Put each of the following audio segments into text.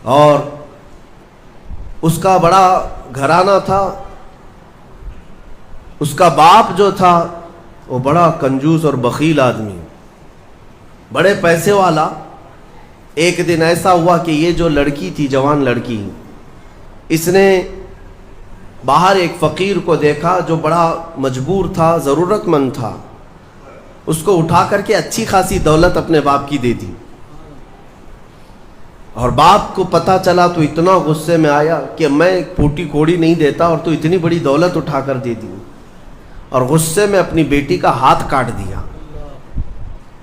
اور اس کا بڑا گھرانہ تھا. اس کا باپ جو تھا وہ بڑا کنجوس اور بخیل آدمی، بڑے پیسے والا. ایک دن ایسا ہوا کہ یہ جو لڑکی تھی، جوان لڑکی، اس نے باہر ایک فقیر کو دیکھا جو بڑا مجبور تھا، ضرورت مند تھا. اس کو اٹھا کر کے اچھی خاصی دولت اپنے باپ کی دے دی. اور باپ کو پتہ چلا تو اتنا غصے میں آیا کہ میں ایک پھوٹی کوڑی نہیں دیتا اور تو اتنی بڑی دولت اٹھا کر دے دی. اور غصے میں اپنی بیٹی کا ہاتھ کاٹ دیا.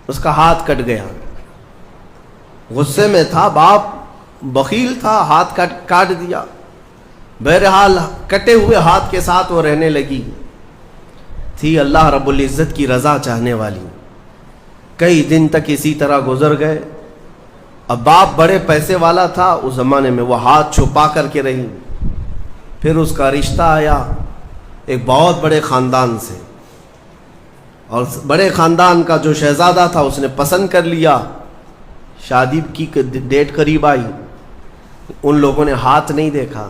اس کا ہاتھ کٹ گیا. غصے میں تھا، باپ بخیل تھا، ہاتھ کاٹ دیا. بہرحال کٹے ہوئے ہاتھ کے ساتھ وہ رہنے لگی. تھی اللہ رب العزت کی رضا چاہنے والی. کئی دن تک اسی طرح گزر گئے. اب باپ بڑے پیسے والا تھا اس زمانے میں، وہ ہاتھ چھپا کر کے رہی. پھر اس کا رشتہ آیا ایک بہت بڑے خاندان سے، اور بڑے خاندان کا جو شہزادہ تھا اس نے پسند کر لیا. شادی کی ڈیٹ قریب آئی. ان لوگوں نے ہاتھ نہیں دیکھا،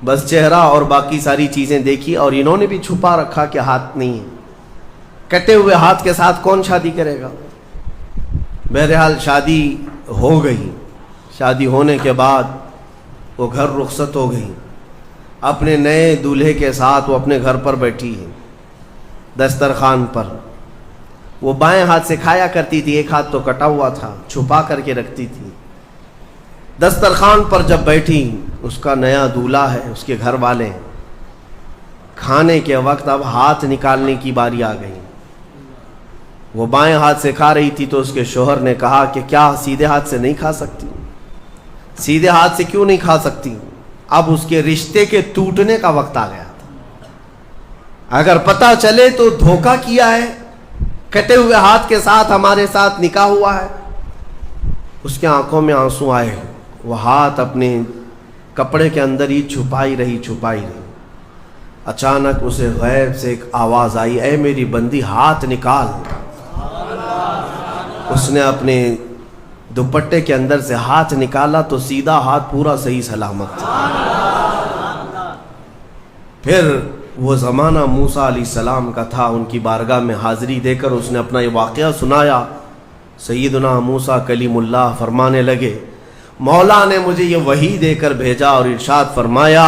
بس چہرہ اور باقی ساری چیزیں دیکھی، اور انہوں نے بھی چھپا رکھا کہ ہاتھ نہیں ہے. کٹے ہوئے ہاتھ کے ساتھ کون شادی کرے گا؟ بہرحال شادی ہو گئی. شادی ہونے کے بعد وہ گھر رخصت ہو گئی. اپنے نئے دولہے کے ساتھ وہ اپنے گھر پر بیٹھی ہے دسترخوان پر. وہ بائیں ہاتھ سے کھایا کرتی تھی، ایک ہاتھ تو کٹا ہوا تھا، چھپا کر کے رکھتی تھی. دسترخوان پر جب بیٹھی، اس کا نیا دولہا ہے، اس کے گھر والے، کھانے کے وقت اب ہاتھ نکالنے کی باری آ گئی. وہ بائیں ہاتھ سے کھا رہی تھی تو اس کے شوہر نے کہا کہ کیا سیدھے ہاتھ سے نہیں کھا سکتی؟ سیدھے ہاتھ سے کیوں نہیں کھا سکتی؟ اب اس کے رشتے کے ٹوٹنے کا وقت آ گیا تھا. اگر پتہ چلے تو دھوکہ کیا ہے، کٹے ہوئے ہاتھ کے ساتھ ہمارے ساتھ نکاح ہوا ہے. اس کے آنکھوں میں آنسو آئے. وہ ہاتھ اپنے کپڑے کے اندر ہی چھپائی رہی. اچانک اسے غیب سے ایک آواز آئی، اے میری بندی ہاتھ نکال. اس نے اپنے دوپٹے کے اندر سے ہاتھ نکالا تو سیدھا ہاتھ پورا صحیح سلامت تھا. پھر وہ زمانہ موسیٰ علیہ السلام کا تھا. ان کی بارگاہ میں حاضری دے کر اس نے اپنا یہ واقعہ سنایا. سیدنا موسیٰ کلیم اللہ فرمانے لگے، مولا نے مجھے یہ وحی دے کر بھیجا اور ارشاد فرمایا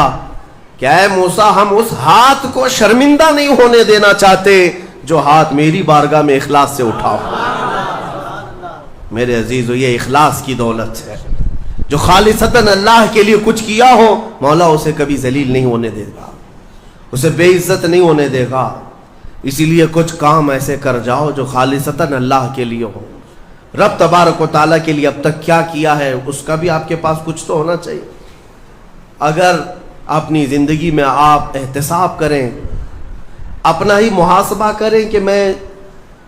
کہ اے موسیٰ، ہم اس ہاتھ کو شرمندہ نہیں ہونے دینا چاہتے جو ہاتھ میری بارگاہ میں اخلاص سے اٹھاؤ. میرے عزیزو، یہ اخلاص کی دولت ہے. جو خالصتاً اللہ کے لیے کچھ کیا ہو، مولا اسے کبھی ذلیل نہیں ہونے دے گا، اسے بے عزت نہیں ہونے دے گا. اسی لیے کچھ کام ایسے کر جاؤ جو خالصتاً اللہ کے لیے ہو. رب تبارک و تعالیٰ کے لیے اب تک کیا کیا ہے اس کا بھی آپ کے پاس کچھ تو ہونا چاہیے. اگر اپنی زندگی میں آپ احتساب کریں، اپنا ہی محاسبہ کریں کہ میں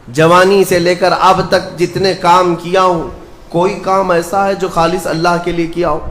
جوانی سے لے کر اب تک جتنے کام کیا ہوں، کوئی کام ایسا ہے جو خالص اللہ کے لیے کیا ہو؟